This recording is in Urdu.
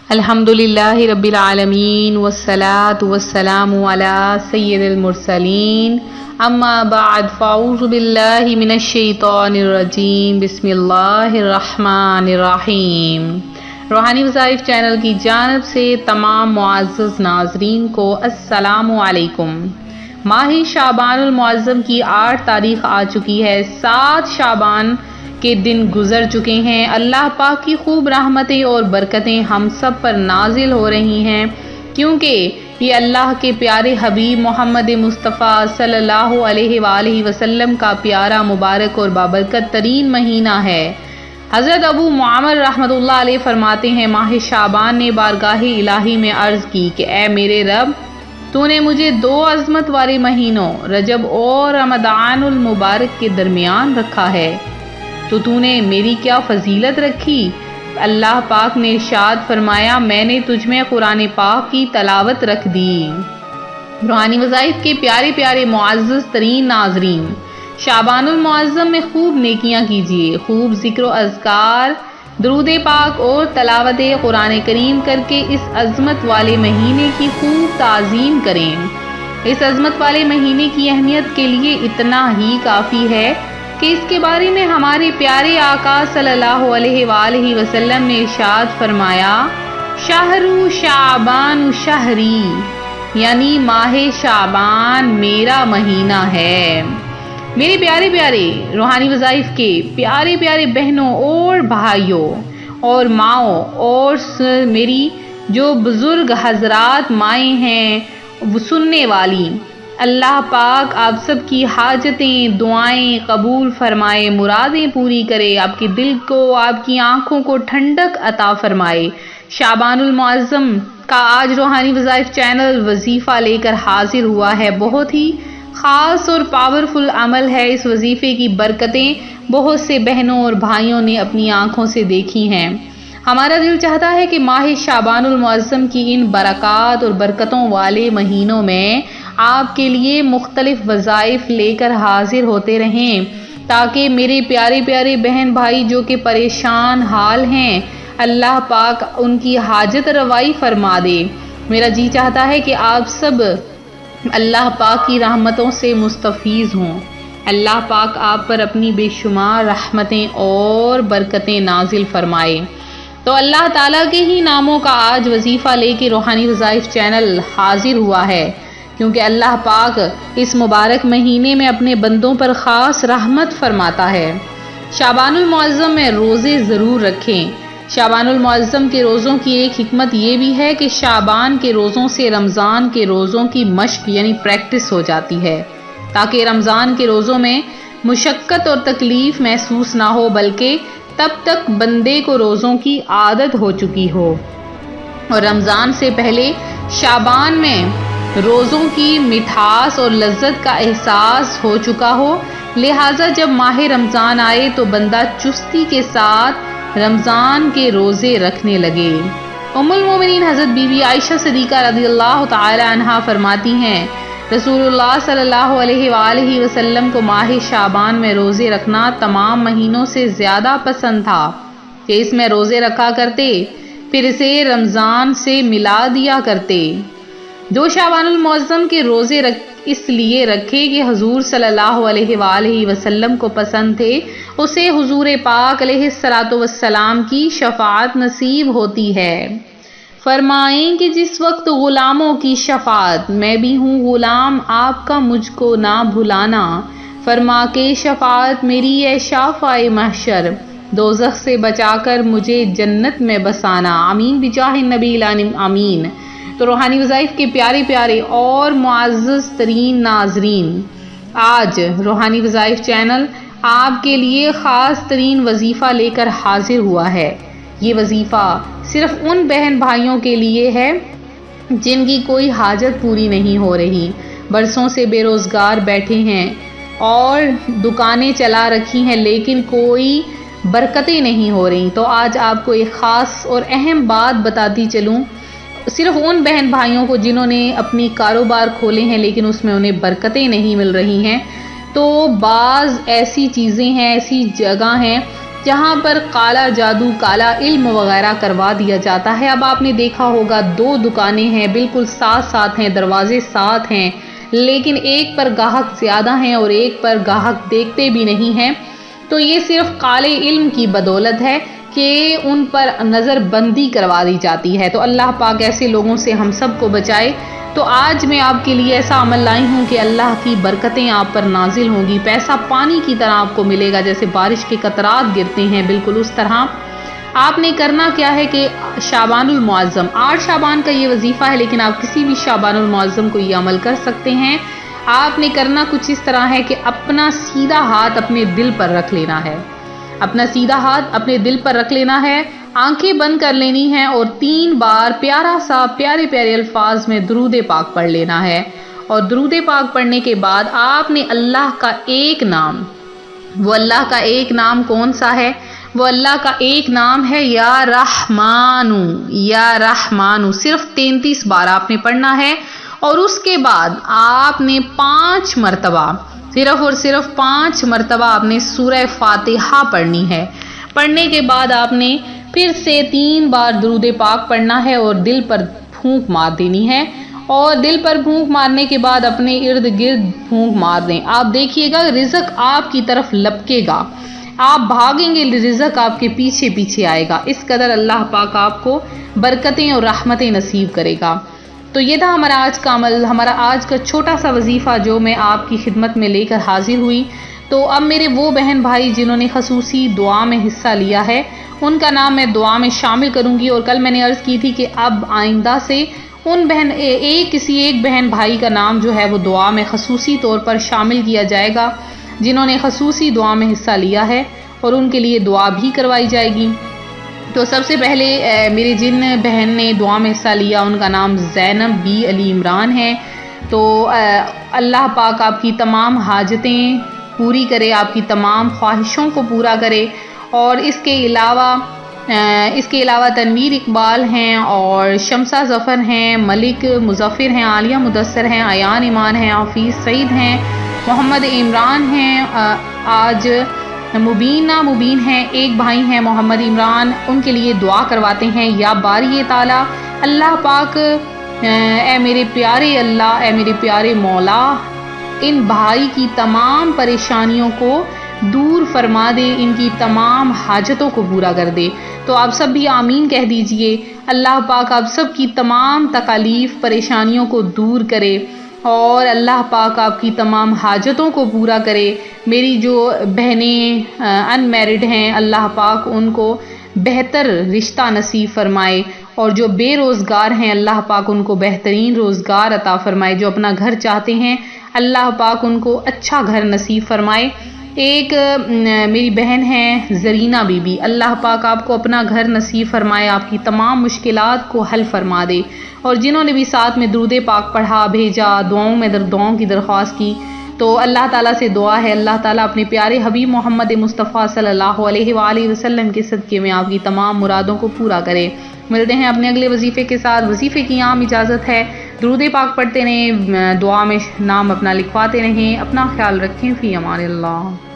الحمدللہ رب العالمین والصلاة والسلام علی سید المرسلین اما بعد فاعوذ باللہ من الشیطان الرجیم بسم اللہ الرحمن الرحیم۔ روحانی وظائف چینل کی جانب سے تمام معزز ناظرین کو السلام علیکم۔ ماہ شعبان المعظم کی 8 تاریخ آ چکی ہے۔ 7 شعبان کے دن گزر چکے ہیں۔ اللہ پاک کی خوب رحمتیں اور برکتیں ہم سب پر نازل ہو رہی ہیں، کیونکہ یہ اللہ کے پیارے حبیب محمد مصطفیٰ صلی اللہ علیہ وآلہ وسلم کا پیارا، مبارک اور بابرکت ترین مہینہ ہے۔ حضرت ابو معمر رحمۃ اللہ علیہ فرماتے ہیں، ماہ شعبان نے بارگاہ الہی میں عرض کی کہ اے میرے رب، تو نے مجھے 2 عظمت والے مہینوں رجب اور رمضان المبارک کے درمیان رکھا ہے، تو نے میری کیا فضیلت رکھی؟ اللہ پاک نے ارشاد فرمایا، میں نے تجھ میں قرآن پاک کی تلاوت رکھ دی۔ روحانی وظائف کے پیارے پیارے معزز ترین ناظرین، شعبان المعظم میں خوب نیکیاں کیجیے، خوب ذکر و اذکار، درود پاک اور تلاوت قرآن کریم کر کے اس عظمت والے مہینے کی خوب تعظیم کریں۔ اس عظمت والے مہینے کی اہمیت کے لیے اتنا ہی کافی ہے کہ اس کے بارے میں ہمارے پیارے آقا صلی اللہ علیہ وآلہ وسلم نے ارشاد فرمایا، شہر شعبان شہری، یعنی ماہ شعبان میرا مہینہ ہے۔ میرے پیارے پیارے روحانی وظائف کے پیارے پیارے بہنوں اور بھائیوں اور ماؤں اور میری جو بزرگ حضرات مائیں ہیں وہ سننے والی، اللہ پاک آپ سب کی حاجتیں دعائیں قبول فرمائے، مرادیں پوری کرے، آپ کے دل کو، آپ کی آنکھوں کو ٹھنڈک عطا فرمائے۔ شعبان المعظم کا آج روحانی وظائف چینل وظیفہ لے کر حاضر ہوا ہے۔ بہت ہی خاص اور پاورفل عمل ہے۔ اس وظیفے کی برکتیں بہت سے بہنوں اور بھائیوں نے اپنی آنکھوں سے دیکھی ہیں۔ ہمارا دل چاہتا ہے کہ ماہ شعبان المعظم کی ان برکات اور برکتوں والے مہینوں میں آپ کے لیے مختلف وظائف لے کر حاضر ہوتے رہیں، تاکہ میرے پیارے پیارے بہن بھائی جو کہ پریشان حال ہیں، اللہ پاک ان کی حاجت روائی فرما دے۔ میرا جی چاہتا ہے کہ آپ سب اللہ پاک کی رحمتوں سے مستفیض ہوں، اللہ پاک آپ پر اپنی بے شمار رحمتیں اور برکتیں نازل فرمائے۔ تو اللہ تعالیٰ کے ہی ناموں کا آج وظیفہ لے کے روحانی وظائف چینل حاضر ہوا ہے، کیونکہ اللہ پاک اس مبارک مہینے میں اپنے بندوں پر خاص رحمت فرماتا ہے۔ شعبان المعظم میں روزے ضرور رکھیں۔ شعبان المعظم کے روزوں کی ایک حکمت یہ بھی ہے کہ شعبان کے روزوں سے رمضان کے روزوں کی مشق یعنی پریکٹس ہو جاتی ہے، تاکہ رمضان کے روزوں میں مشقت اور تکلیف محسوس نہ ہو، بلکہ تب تک بندے کو روزوں کی عادت ہو چکی ہو اور رمضان سے پہلے شعبان میں روزوں کی مٹھاس اور لذت کا احساس ہو چکا ہو، لہٰذا جب ماہ رمضان آئے تو بندہ چستی کے ساتھ رمضان کے روزے رکھنے لگے۔ ام المومنین حضرت بی بی عائشہ صدیقہ رضی اللہ تعالی عنہا فرماتی ہیں، رسول اللہ صلی اللہ علیہ وآلہ وسلم کو ماہ شعبان میں روزے رکھنا تمام مہینوں سے زیادہ پسند تھا کہ اس میں روزے رکھا کرتے، پھر اسے رمضان سے ملا دیا کرتے۔ جو شعبان المعظم کے روزے اس لیے رکھے کہ حضور صلی اللہ علیہ وآلہ وسلم کو پسند تھے، اسے حضور پاک علیہ الصلاۃ والسلام کی شفاعت نصیب ہوتی ہے۔ فرمائیں کہ جس وقت غلاموں کی شفاعت، میں بھی ہوں غلام آپ کا مجھ کو نہ بھلانا، فرما کے شفاعت میری ہے شافع محشر، دوزخ سے بچا کر مجھے جنت میں بسانا، آمین بجاہ النبی آمین۔ تو روحانی وظائف کے پیارے پیارے اور معزز ترین ناظرین، آج روحانی وظائف چینل آپ کے لیے خاص ترین وظیفہ لے کر حاضر ہوا ہے۔ یہ وظیفہ صرف ان بہن بھائیوں کے لیے ہے جن کی کوئی حاجت پوری نہیں ہو رہی، برسوں سے بے روزگار بیٹھے ہیں اور دکانیں چلا رکھی ہیں لیکن کوئی برکتیں نہیں ہو رہی۔ تو آج آپ کو ایک خاص اور اہم بات بتاتی چلوں، صرف ان بہن بھائیوں کو جنہوں نے اپنی کاروبار کھولے ہیں لیکن اس میں انہیں برکتیں نہیں مل رہی ہیں، تو بعض ایسی چیزیں ہیں، ایسی جگہ ہیں جہاں پر کالا جادو، کالا علم وغیرہ کروا دیا جاتا ہے۔ اب آپ نے دیکھا ہوگا 2 دکانیں ہیں، بالکل ساتھ ساتھ ہیں، دروازے ساتھ ہیں، لیکن ایک پر گاہک زیادہ ہیں اور ایک پر گاہک دیکھتے بھی نہیں ہیں۔ تو یہ صرف کالے علم کی بدولت ہے کہ ان پر نظر بندی کروا دی جاتی ہے۔ تو اللہ پاک ایسے لوگوں سے ہم سب کو بچائے۔ تو آج میں آپ کے لیے ایسا عمل لائی ہوں کہ اللہ کی برکتیں آپ پر نازل ہوں گی، پیسہ پانی کی طرح آپ کو ملے گا، جیسے بارش کے قطرات گرتے ہیں بالکل اس طرح۔ آپ نے کرنا کیا ہے کہ شعبان المعظم 8 شعبان کا یہ وظیفہ ہے، لیکن آپ کسی بھی شعبان المعظم کو یہ عمل کر سکتے ہیں۔ آپ نے کرنا کچھ اس طرح ہے کہ اپنا سیدھا ہاتھ اپنے دل پر رکھ لینا ہے، اپنا سیدھا ہاتھ اپنے دل پر رکھ لینا ہے، آنکھیں بند کر لینی ہیں اور 3 بار پیارے پیارے الفاظ میں درود پاک پڑھ لینا ہے۔ اور درود پاک پڑھنے کے بعد آپ نے اللہ کا ایک نام، وہ اللہ کا ایک نام کون سا ہے؟ وہ اللہ کا ایک نام ہے یا رحمانو، یا رحمانو، صرف 33 بار آپ نے پڑھنا ہے۔ اور اس کے بعد آپ نے 5 مرتبہ، صرف اور صرف 5 مرتبہ آپ نے سورہ فاتحہ پڑھنی ہے۔ پڑھنے کے بعد آپ نے پھر سے 3 بار درود پاک پڑھنا ہے اور دل پر پھونک مار دینی ہے۔ اور دل پر پھونک مارنے کے بعد اپنے ارد گرد پھونک مار دیں۔ آپ دیکھیے گا رزق آپ کی طرف لپکے گا، آپ بھاگیں گے، رزق آپ کے پیچھے پیچھے آئے گا۔ اس قدر اللہ پاک آپ کو برکتیں اور رحمتیں نصیب کرے گا۔ تو یہ تھا ہمارا آج کا عمل، ہمارا آج کا چھوٹا سا وظیفہ جو میں آپ کی خدمت میں لے کر حاضر ہوئی۔ تو اب میرے وہ بہن بھائی جنہوں نے خصوصی دعا میں حصہ لیا ہے، ان کا نام میں دعا میں شامل کروں گی۔ اور کل میں نے عرض کی تھی کہ اب آئندہ سے ان کسی ایک بہن بھائی کا نام جو ہے وہ دعا میں خصوصی طور پر شامل کیا جائے گا، جنہوں نے خصوصی دعا میں حصہ لیا ہے، اور ان کے لیے دعا بھی کروائی جائے گی۔ تو سب سے پہلے میری جن بہن نے دعا میں حصہ لیا ان کا نام زینب بی علی عمران ہے۔ تو اللہ پاک آپ کی تمام حاجتیں پوری کرے، آپ کی تمام خواہشوں کو پورا کرے۔ اور اس کے علاوہ تنویر اقبال ہیں، اور شمسہ ظفر ہیں، ملک مظفر ہیں، عالیہ مدثر ہیں، ایان ایمان ہیں، حفیظ سعید ہیں، محمد عمران ہیں، آج مبین ہیں، ایک بھائی ہیں محمد عمران، ان کے لیے دعا کرواتے ہیں۔ یا باری تعالی اللہ پاک، اے میرے پیارے اللہ، اے میرے پیارے مولا، ان بھائی کی تمام پریشانیوں کو دور فرما دے، ان کی تمام حاجتوں کو پورا کر دے۔ تو آپ سب بھی آمین کہہ دیجئے۔ اللہ پاک آپ سب کی تمام تکالیف پریشانیوں کو دور کرے، اور اللہ پاک آپ کی تمام حاجتوں کو پورا کرے۔ میری جو بہنیں ان میرڈ ہیں، اللہ پاک ان کو بہتر رشتہ نصیب فرمائے، اور جو بے روزگار ہیں اللہ پاک ان کو بہترین روزگار عطا فرمائے۔ جو اپنا گھر چاہتے ہیں اللہ پاک ان کو اچھا گھر نصیب فرمائے۔ ایک میری بہن ہیں زرینہ بی بی، اللہ پاک آپ کو اپنا گھر نصیب فرمائے، آپ کی تمام مشکلات کو حل فرما دے۔ اور جنہوں نے بھی ساتھ میں درود پاک پڑھا، بھیجا، دعاؤں کی درخواست کی، تو اللہ تعالیٰ سے دعا ہے اللہ تعالیٰ اپنے پیارے حبیب محمد مصطفیٰ صلی اللہ علیہ وآلہ وسلم کے صدقے میں آپ کی تمام مرادوں کو پورا کرے۔ ملتے ہیں اپنے اگلے وظیفے کے ساتھ۔ وظیفے کی عام اجازت ہے، درود پاک پڑھتے رہیں، دعا میں نام اپنا لکھواتے رہیں، اپنا خیال رکھیں، فی امان اللہ۔